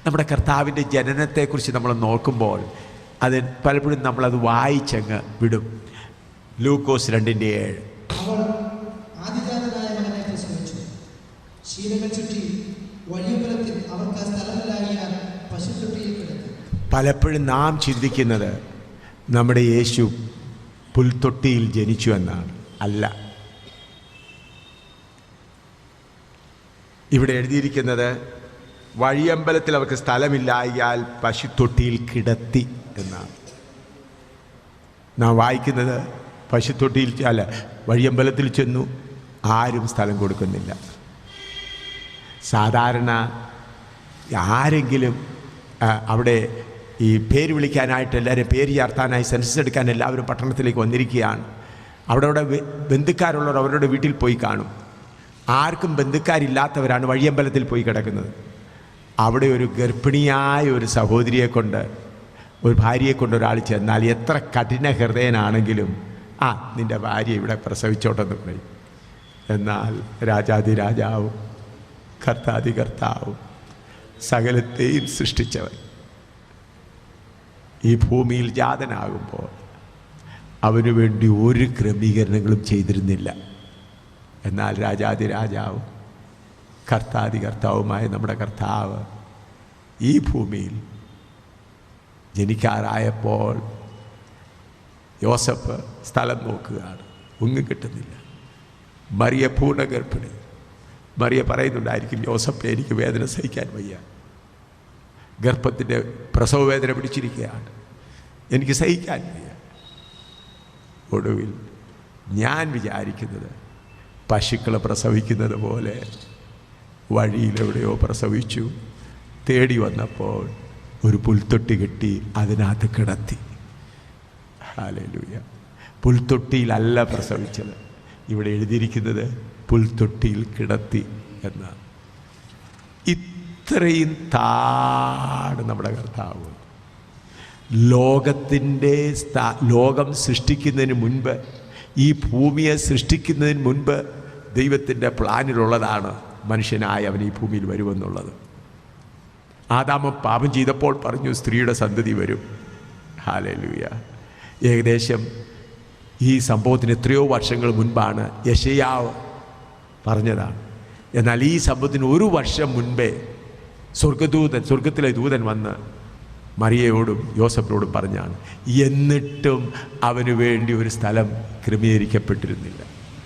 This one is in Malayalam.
നമ്മുടെ കർത്താവിൻ്റെ ജനനത്തെക്കുറിച്ച് നമ്മൾ നോക്കുമ്പോൾ അത് പലപ്പോഴും നമ്മളത് വായിച്ചങ്ങ് വിടും. ലൂക്കോസ് 2:7. അവൾ ആദിജാതനായ മകനെ പ്രസവിച്ചു. ശീലകൾ ചുറ്റി വഴിയമ്പലത്തിൽ അവർക്ക് സ്ഥലമില്ലായ്യാൽ പശുത്തൊട്ടിയിൽ കിടന്നു. പലപ്പോഴും നാം ചിന്തിക്കുന്നത് നമ്മുടെ യേശു പുൽത്തൊട്ടിയിൽ ജനിച്ചു എന്നാണ്. അല്ല, ഇവിടെ എഴുതിയിരിക്കുന്നത് വഴിയമ്പലത്തിൽ അവർക്ക് സ്ഥലമില്ലായാൽ പശുത്തൊട്ടിയിൽ കിടത്തി എന്നാണ്. നാം വായിക്കുന്നത് പശുത്തൊട്ടിയിൽ അല്ല, വഴിയമ്പലത്തിൽ ചെന്നു, ആരും സ്ഥലം കൊടുക്കുന്നില്ല. സാധാരണ ആരെങ്കിലും അവിടെ ഈ പേര് വിളിക്കാനായിട്ട് എല്ലാവരും പേര് ചേർത്താനായി സെൻസസ് എടുക്കാൻ എല്ലാവരും പട്ടണത്തിലേക്ക് വന്നിരിക്കുകയാണ്. അവിടെ ബന്ധുക്കാരുള്ളവർ അവരുടെ വീട്ടിൽ പോയി കാണും. ആർക്കും ബന്ധുക്കാരില്ലാത്തവരാണ് വഴിയമ്പലത്തിൽ പോയി കിടക്കുന്നത്. അവിടെ ഒരു ഗർഭിണിയായ ഒരു സഹോദരിയെ കൊണ്ട്, ഒരു ഭാര്യയെ കൊണ്ട് ഒരാൾ ചെന്നാൽ എത്ര കഠിന ഹൃദയനാണെങ്കിലും നിൻ്റെ ഭാര്യ ഇവിടെ പ്രസവിച്ചോട്ടെന്ന് പറയും. എന്നാൽ രാജാതിരാജാവും കർത്താതികർത്താവും സകലത്തെയും സൃഷ്ടിച്ചവൻ ഈ ഭൂമിയിൽ ജാതനാകുമ്പോൾ അവന് വേണ്ടി ഒരു ക്രമീകരണങ്ങളും ചെയ്തിരുന്നില്ല. എന്നാൽ രാജാതിരാജാവും കർത്താതികർത്താവുമായ നമ്മുടെ കർത്താവ് ഈ ഭൂമിയിൽ ജനിക്കാറായപ്പോൾ യോസഫ് സ്ഥലം നോക്കുകയാണ്. ഒന്നും കിട്ടുന്നില്ല. മറിയ പൂർണ്ണഗർഭിണി. മറിയ പറയുന്നുണ്ടായിരിക്കും, യോസഫ് എനിക്ക് വേദന സഹിക്കാൻ വയ്യ, ഗർഭത്തിൻ്റെ പ്രസവ വേദന പിടിച്ചിരിക്കുകയാണ്, എനിക്ക് സഹിക്കാൻ വയ്യ. ഒടുവിൽ ഞാൻ വിചാരിക്കുന്നത് പശുക്കളെ പ്രസവിക്കുന്നത് പോലെ വഴിയിലെവിടെയോ പ്രസവിച്ചു. തേടി വന്നപ്പോൾ ഒരു പുൽത്തൊട്ടി കെട്ടി അതിനകത്ത് കിടത്തി. ഹല്ലേലൂയ. പുൽത്തൊട്ടിയിലല്ല പ്രസവിച്ചത്. ഇവിടെ എഴുതിയിരിക്കുന്നത് പുൽത്തൊട്ടിയിൽ കിടത്തി എന്നാണ്. ഇത്രയും താണ് നമ്മുടെ കർത്താവ്. ലോകം സൃഷ്ടിക്കുന്നതിന് മുൻപ്, ഈ ഭൂമിയെ സൃഷ്ടിക്കുന്നതിന് മുൻപ് ദൈവത്തിൻ്റെ പ്ലാനിലുള്ളതാണ് മനുഷ്യനായ അവൻ ഈ ഭൂമിയിൽ വരുമെന്നുള്ളത്. ആദാമൻ പാപം ചെയ്തപ്പോൾ പറഞ്ഞു സ്ത്രീയുടെ സന്തതി വരും. ഹല്ലേലൂയ. ഏകദേശം ഈ സംഭവത്തിന് എത്രയോ വർഷങ്ങൾ മുൻപാണ് യെശയ്യാവ് പറഞ്ഞതാണ്. എന്നാൽ ഈ സംഭവത്തിന് 1 വർഷം മുൻപേ സ്വർഗത്തിലെ ദൂതൻ വന്ന് മറിയയോടും യോസഫിനോടും പറഞ്ഞാണ്. എന്നിട്ടും അവന് വേണ്ടി ഒരു സ്ഥലം ക്രമീകരിക്കപ്പെട്ടിരുന്നില്ല.